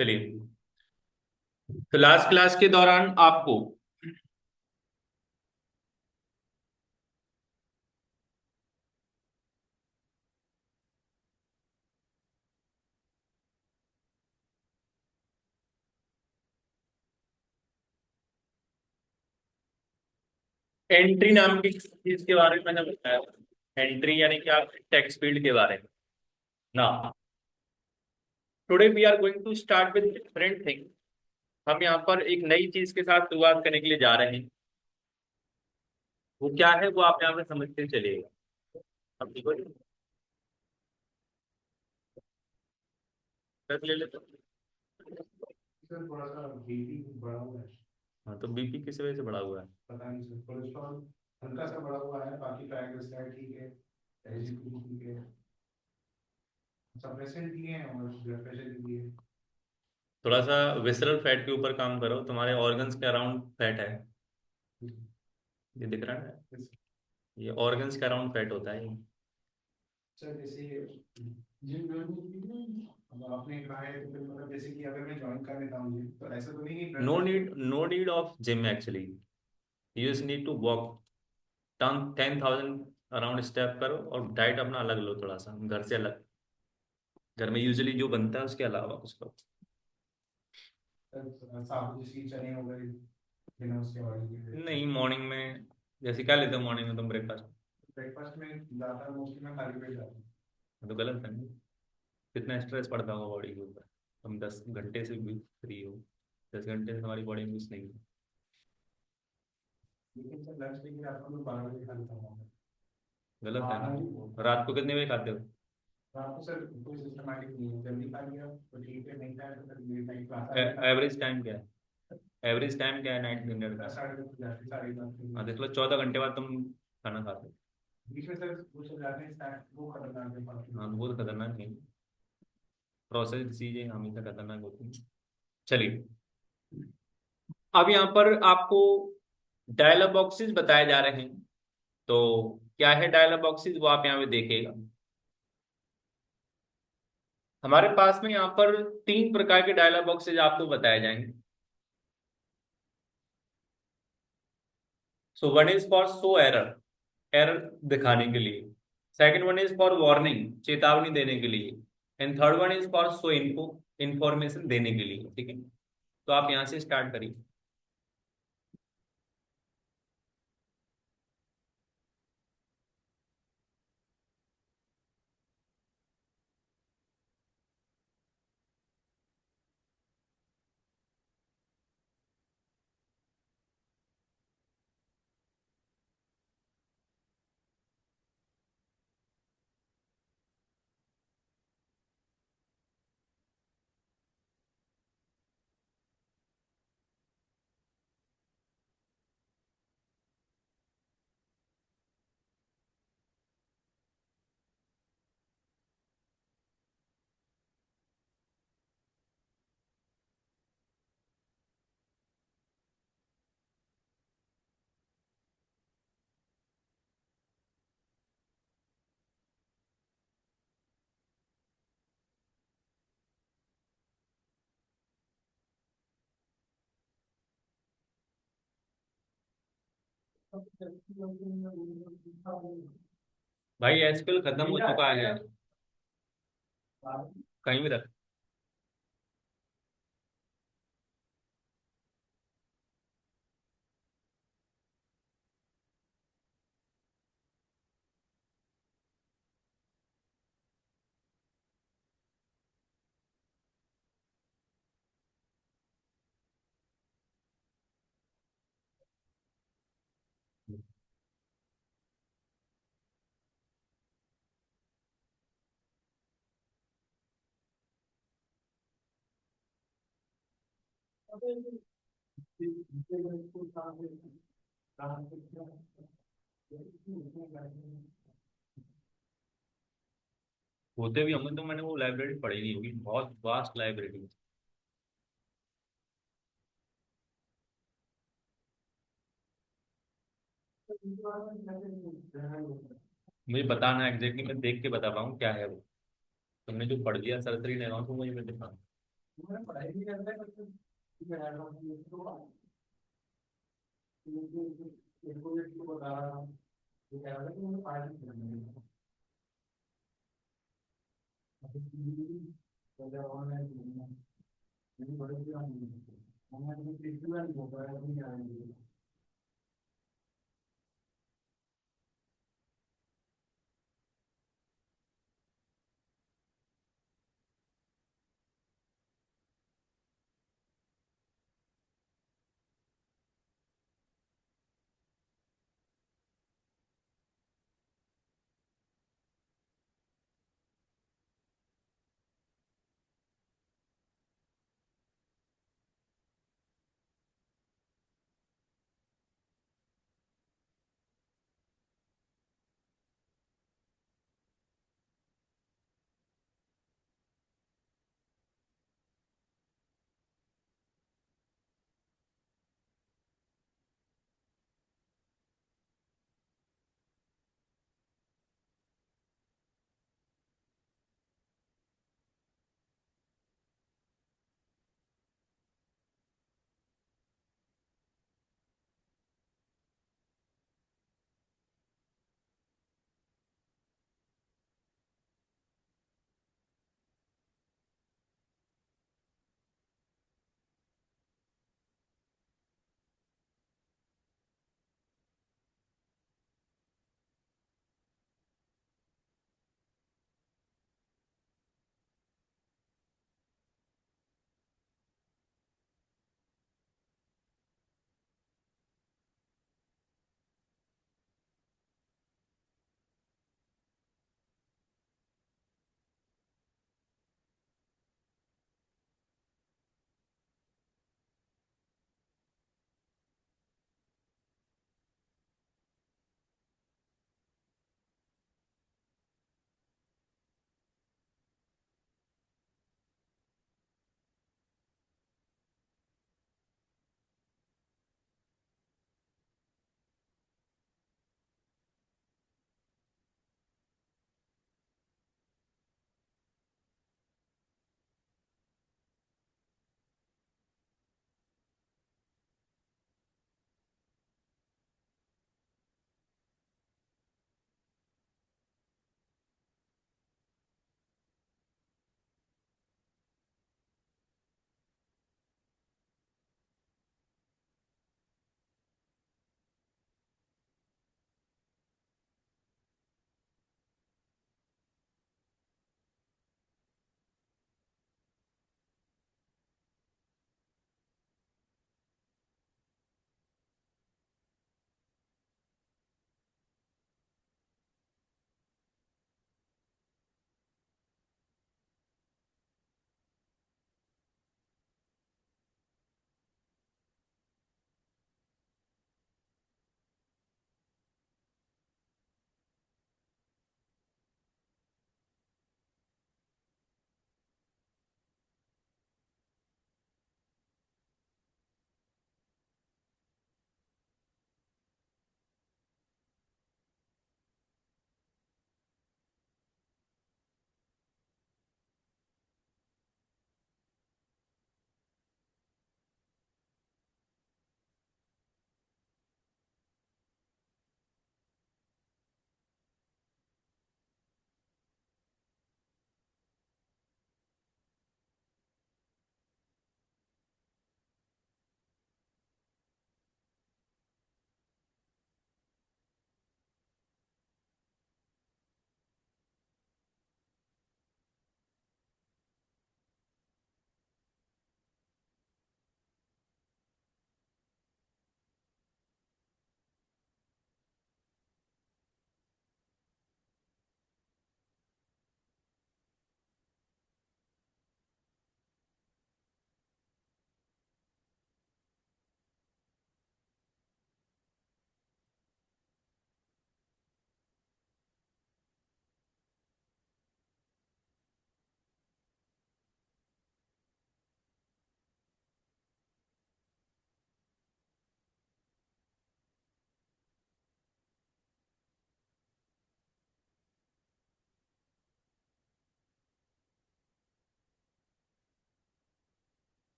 चलिए, तो last class के दौरान आपको एंट्री नाम की चीज के बारे में मैंने बताया। एंट्री यानी कि आप टेक्स्ट फील्ड के बारे में ना। Today we are going to start with different thing. हम यहाँ पर एक नई चीज के साथ शुरुआत करने के लिए जा रहे हैं। वो क्या है वो आप यहाँ पे समझते चलिएगा। अब देखो जी, ले लेते सर थोड़ा सा बीपी बढ़ा हुआ है। हाँ, तो बीपी किस वजह से बढ़ा हुआ है? पता नहीं सर, कोलेस्ट्रॉल हल्का सा बढ़ा हुआ है, बाकी ट्राइग्लिसराइड ठीक है, एलजीपीडी ठीक है, सप्रेसेंट दिए हैं और ब्लड प्रेशर भी दिए हैं। थोड़ा सा विसरल फैट के ऊपर काम करो, तुम्हारे ऑर्गन्स के अराउंड फैट है। ये दिख रहा है? सर ये ऑर्गन्स के अराउंड फैट होता है। जैसे जिम ज्वाइन की, अब आपने कहा है तो फिर मतलब जैसे कि अगर मैं ज्वाइन कर लेता हूँ जिम तो ऐसा तो नहीं कि blood no pressure. Need, no need of gym actually. You just need to walk 10,000 around step करो, और डाइट अपना अलग लो, थोड़ा सा घर से अलग। घर में यूजुअली जो बनता है उसके अलावा उसको। साबुत जैसे चने हो गए, बिना उसके ऑयल के। नहीं, मॉर्निंग में जैसे क्या लेते हो मॉर्निंग में तुम ब्रेकफास्ट? ब्रेकफास्ट में ज़्यादा मोस्टली मैं खाली पेट जाता हूँ। तो गलत है ना। कितना स्ट्रेस पड़ता होगा बॉडी के ऊपर। तुम 10 घंटे से भी फ्री हो, 10 घंटे से तुम्हारी बॉडी में कुछ नहीं है। लेकिन सर लंच लेके रात को मैं 12 बजे खा लेता हूँ। गलत है खाना भी ना। रात को कितने बजे खाते हो? रात को सर कोई सिस्टमैटिक नहीं है, जल्दी खा लिया तो ठीक है, नहीं खाया तो फिर लेट नाइट क्लास आगे खा लिया। एवरेज टाइम क्या है? एवरेज टाइम क्या है नाइट डिनर का? 10 साढ़े 10 जाते, 10:30 हाँ, के देख लो 14 घंटे बाद तुम खाना खाते हो। बीच में सर वो सब जाते हैं स्नैक्स, वो खतरनाक है फास्ट हाँ, फूड। तो वो तो खतरनाक है। प्रोसेस चीजें हमेशा खतरनाक होती हैं। चलिए, अब यहाँ पर आपको डायलॉग बॉक्सेस बताए जा रहे हैं। तो क्या है डायलॉग बॉक्सेस, वो आप यहाँ पे देखिएगा। हमारे पास में यहाँ पर 3 प्रकार के डायलॉग बॉक्सेज आपको बताए जाएंगे। So one is for show error, error दिखाने के लिए। Second one is for warning, चेतावनी देने के लिए। And third one is for show info, information देने के लिए। ठीक है, तो आप यहाँ से स्टार्ट करिए। भाई एसक्यूएल खत्म हो चुका है, कहीं भी रख। होते भी होंगे तो मैंने वो लाइब्रेरी पढ़ी नहीं होगी, बहुत वास्ट लाइब्रेरी। मुझे बताना एग्जैक्टली, मैं देख के बता पाऊँ क्या है वो। तुमने जो पढ़ लिया सरसरी नहरों तो मुझे दिखा। मैं पढ़ाई भी करता है मैं एक को बता रहा हूँ ये कह रहा था कि मुझे पढ़ाई नहीं करनी है ऑनलाइन मेरी बड़ी ऑनलाइन नहीं हो पाया नहीं आएंगे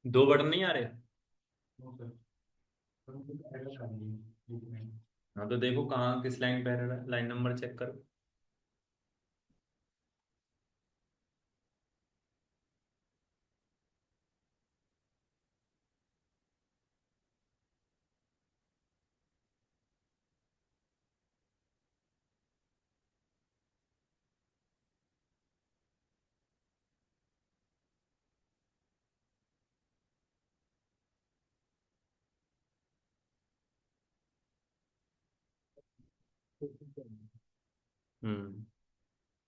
दो बटन नहीं आ रहे? हाँ तो देखो कहाँ किस लाइन पे एरर है, लाइन नंबर चेक करो।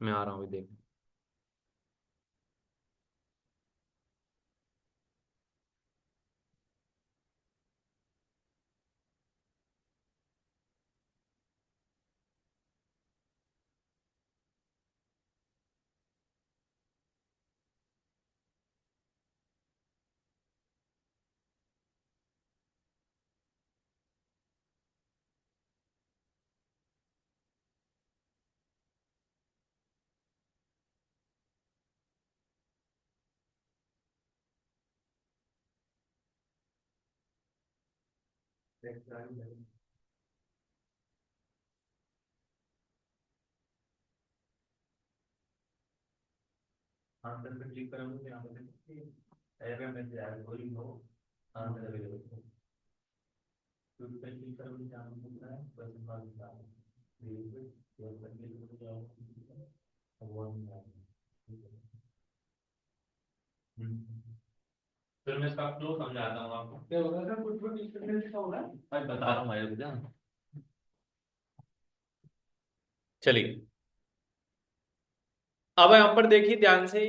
मैं आ रहा हूँ देख। आंसर पे क्लिक करूंगा, यहाँ पे देखो एरर मैसेज आया, कोई नो आंसर अवेलेबल। क्लिक पे क्लिक करूंगा, यहाँ पे दिख रहा है क्वेश्चन मार्क दिख रहा है। क्लिक पे क्लिक करके जाओ, वो नहीं आ रहा। फिर मैं इसका फ्लो समझाता हूँ आपको। क्या होगा सर, कुछ भी क्लिक करके क्या होगा? मैं बता रहा हूँ भाई, रुक जा। चलिए, अब यहाँ पर देखिए ध्यान से।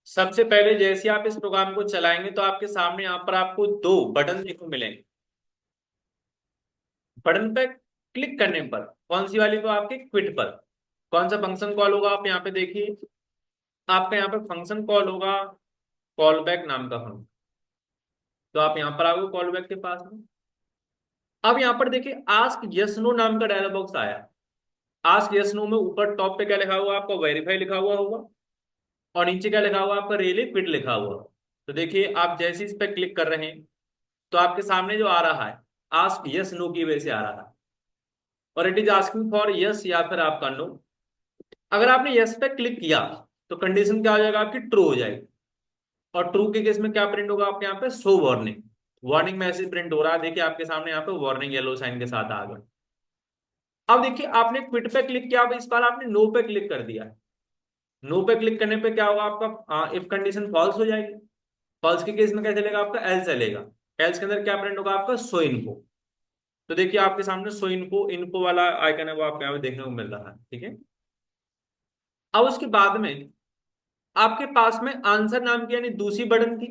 सबसे पहले जैसे आप इस प्रोग्राम को चलाएंगे तो आपके सामने यहाँ पर आपको दो बटन देखने को मिलेंगे। बटन पे क्लिक करने पर कौन सी वाली, तो आपके क्विट पर कौन सा फंक्शन कॉल होगा, आप यहाँ पे देखिए। आपका यहाँ पे फंक्शन कॉल होगा कॉल बैक नाम का फंक्शन। तो आप यहाँ पर आओगे कॉल बैक के पास में। अब यहाँ पर देखिए आस्क यस नो नाम का डायलॉग बॉक्स आया। आस्क यस नो में ऊपर टॉप पे क्या लिखा हुआ है, आपका वेरीफाई लिखा हुआ होगा, और नीचे क्या लिखा हुआ है, आपका रियली क्विट लिखा हुआ। तो देखिए आप जैसे इस पे क्लिक कर रहे हैं तो आपके सामने जो आ रहा है आस्क यस नो की वजह से आ रहा है, और it is asking for yes या फिर आपका नो। अगर आपने यस पे क्लिक किया तो कंडीशन क्या हो जाएगा, आपकी ट्रू हो जाएगी। और ट्रू के केस में क्या प्रिंट होगा, आपके यहाँ पे show warning, warning message print हो रहा है। देखिए आपके सामने यहाँ पे वार्निंग येलो साइन के साथ आ गया। अब देखिए आपने क्विट पे क्लिक किया, अब इस बार आपने नो पे क्लिक कर दिया। नो पे क्लिक करने पे क्या होगा, आपका इफ कंडीशन फॉल्स हो जाएगी। फॉल्स के केस में क्या चलेगा, आपका एल्स चलेगा। एल्स के अंदर क्या प्रिंट होगा, आपका शो इन्फो। तो देखिए आपके सामने शो इन्फो इन्फो वाला आइकन है, वो आपको यहाँ पे देखने को मिल रहा है, ठीक है। अब उसके बाद में आपके पास में आंसर नाम की यानी दूसरी बटन थी।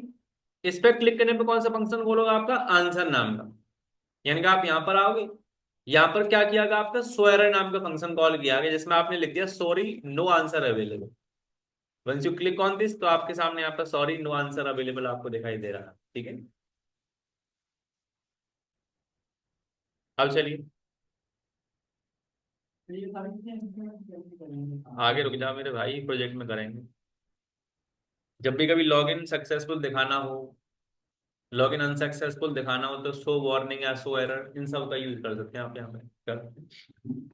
इस पर क्लिक करने पे कौन सा फंक्शन खोलोगा, आपका आंसर नाम का। यानी कि आप यहां पर आओगे, यहां पर क्या किया गया, आपका सो एरर नाम का फंक्शन कॉल किया गया, जिसमें आपने लिख दिया sorry no answer available. Once you click on this तो आपके सामने यहाँ पर सॉरी नो आंसर अवेलेबल आपको दिखाई दे रहा है, ठीक है। अब चलिए आगे रुक जा मेरे भाई, प्रोजेक्ट में करेंगे। जब भी कभी लॉगिन सक्सेसफुल दिखाना हो, लॉगिन अनसक्सेसफुल दिखाना हो, तो शो वार्निंग या शो एरर इन सब का यूज कर सकते हैं आप यहाँ पे कर।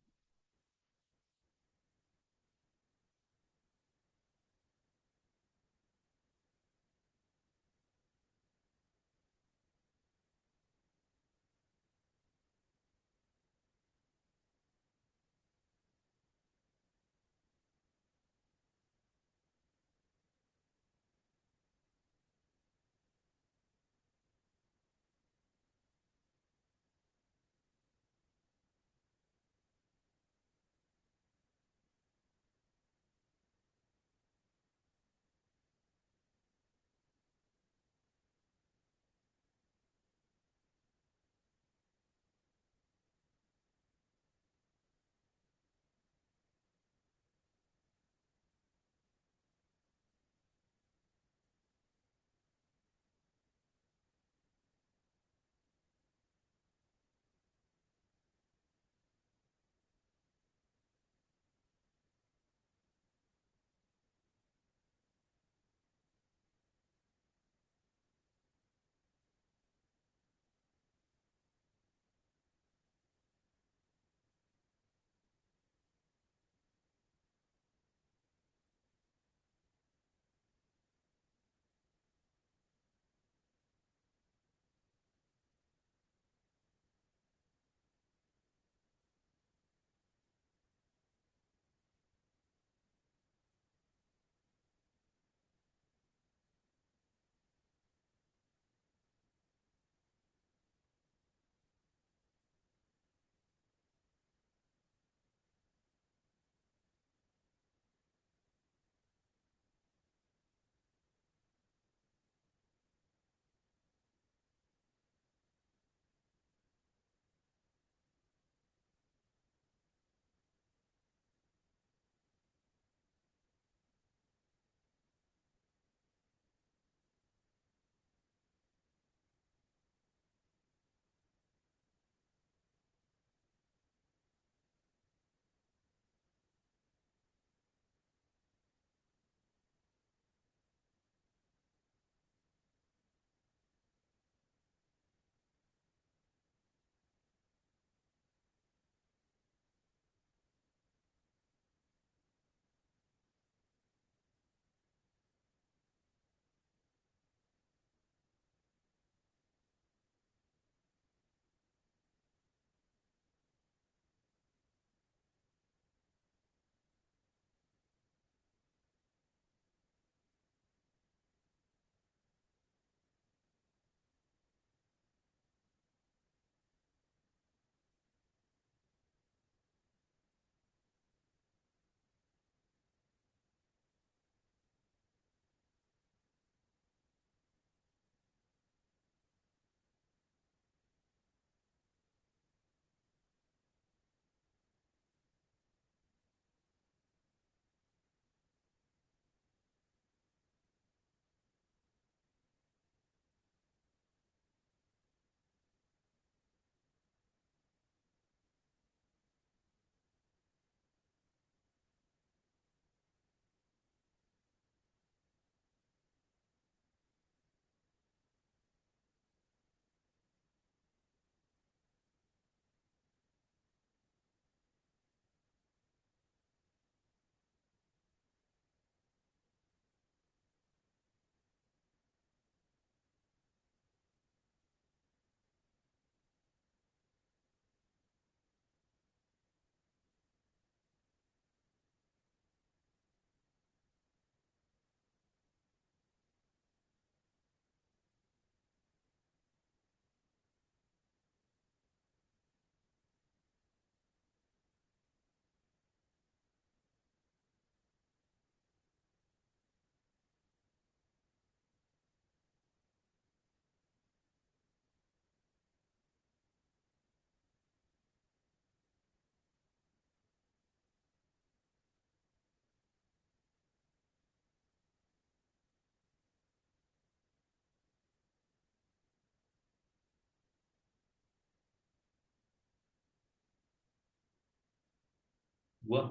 हुआ?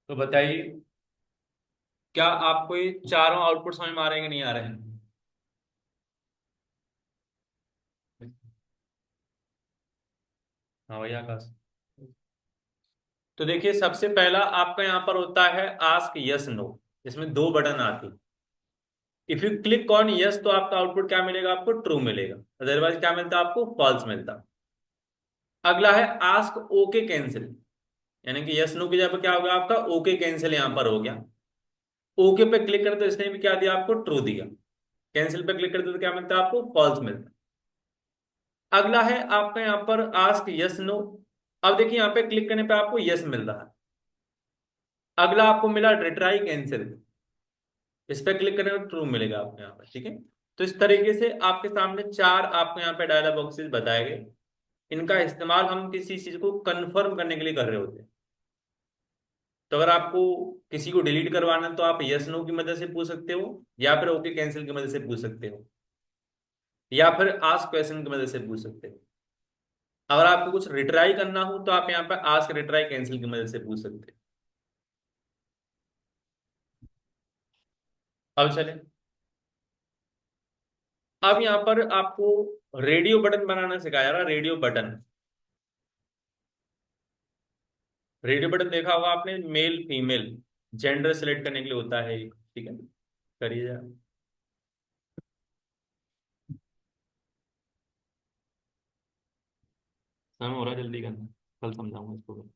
तो बताइए, क्या आपको ये चारों आउटपुट समझ में आ रहे हैं कि नहीं आ रहे हैं? हाँ भैया आकाश। तो देखिए, सबसे पहला आपका यहाँ पर होता है आस्क यस नो। इसमें दो बटन आते हैं। If you click on yes तो आपका आउटपुट क्या मिलेगा? आपको ट्रू मिलेगा। अदरवाइज क्या मिलता? आपको फॉल्स मिलता। अगला है आस्क ओके कैंसिल, यानी कि यस नो की जगह पे क्या होगा? आपका ओके कैंसिल यहाँ पर हो गया। ओके पे क्लिक करें तो इसने भी क्या दिया? आपको ट्रू दिया। कैंसिल पे क्लिक करते तो क्या मिलता है? आपको फॉल्स मिलता। अगला है आपका यहाँ पर आस्क यस नो। अब देखिए, यहाँ पे क्लिक करने पे आपको यस मिल रहा है। अगला आपको मिला रिट्राई कैंसिल। इस पे क्लिक करें तो ट्रू मिलेगा आपको यहाँ पर। ठीक है। तो इस तरीके से आपके सामने चार आपको यहाँ पे डायलॉग बॉक्सेस बताए गए। इनका इस्तेमाल हम किसी चीज को कंफर्म करने के लिए कर रहे होते हैं। तो अगर आपको किसी को डिलीट करवाना है तो आप यस नो की मदद से पूछ सकते हो, या फिर ओके कैंसिल की मदद से पूछ सकते हो, या फिर आस्क क्वेश्चन की मदद से पूछ सकते हो। अगर आपको कुछ रिट्राई करना हो तो आप यहाँ पर आस्क रिट्राई कैंसिल की मदद से पूछ सकते हो। अब चले, अब यहाँ पर आपको रेडियो बटन बनाना सिखाया जा रहा है। रेडियो बटन, रेडियो बटन देखा होगा आपने, मेल फीमेल जेंडर सेलेक्ट करने के लिए होता है एक। ठीक है, करिए जरा। समय हो रहा है, जल्दी करना, कल समझाऊंगा इसको।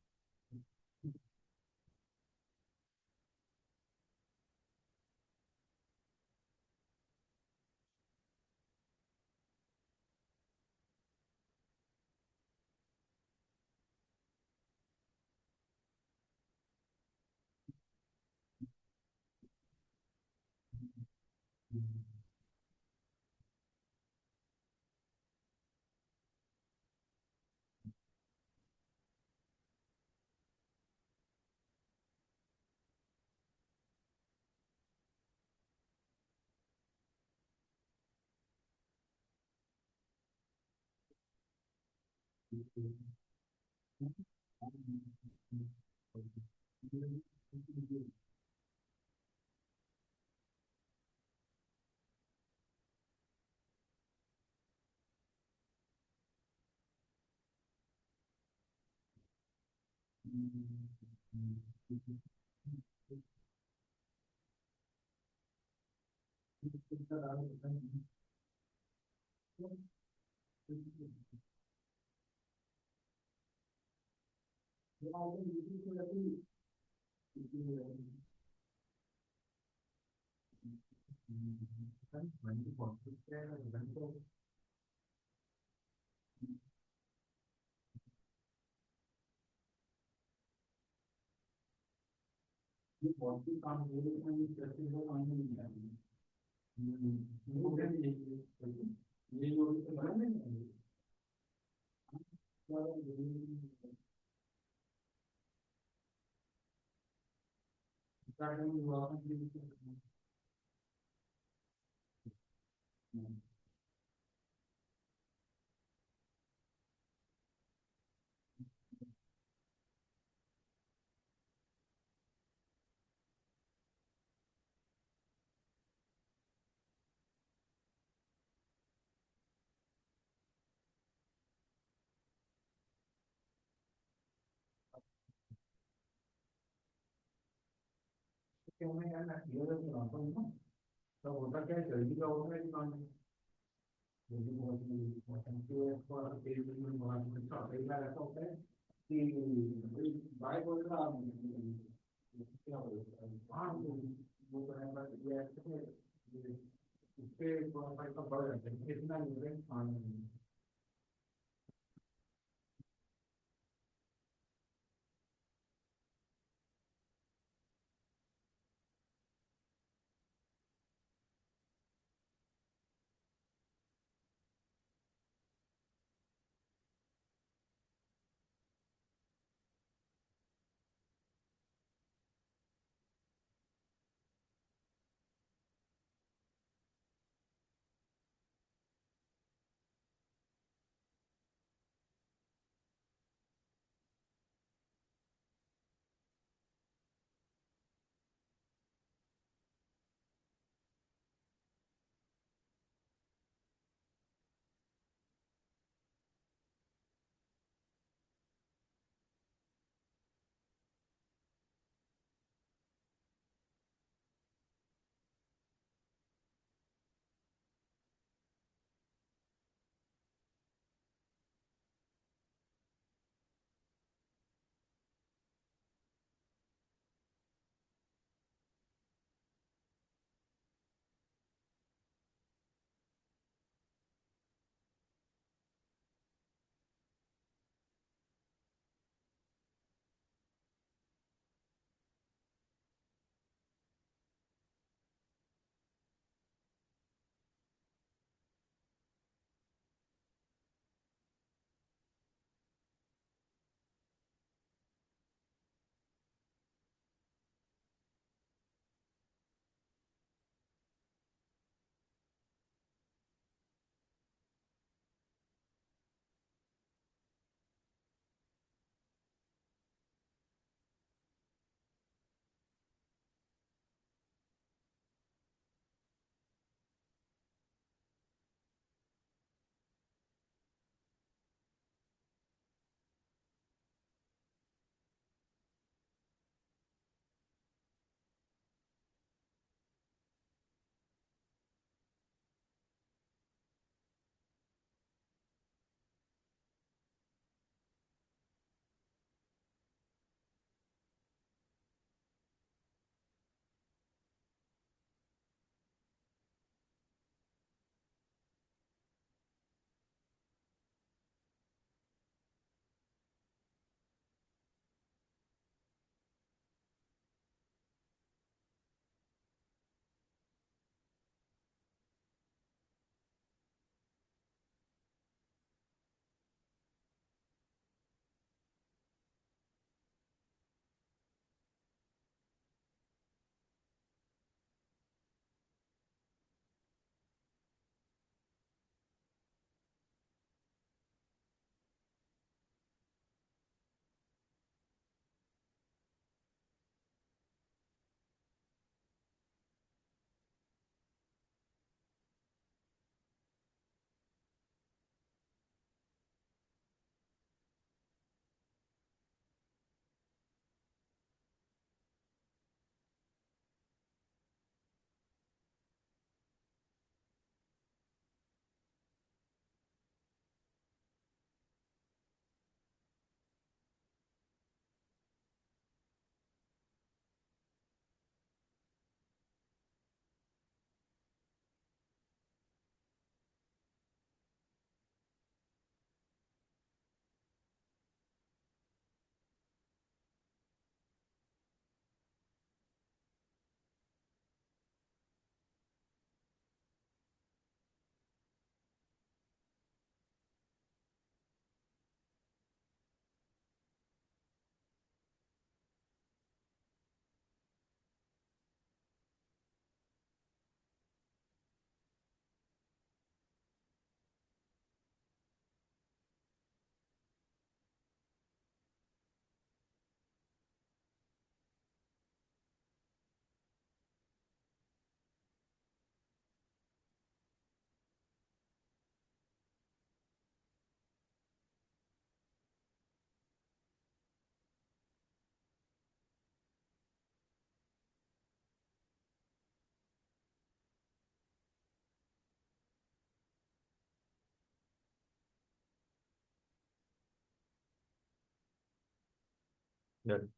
Done.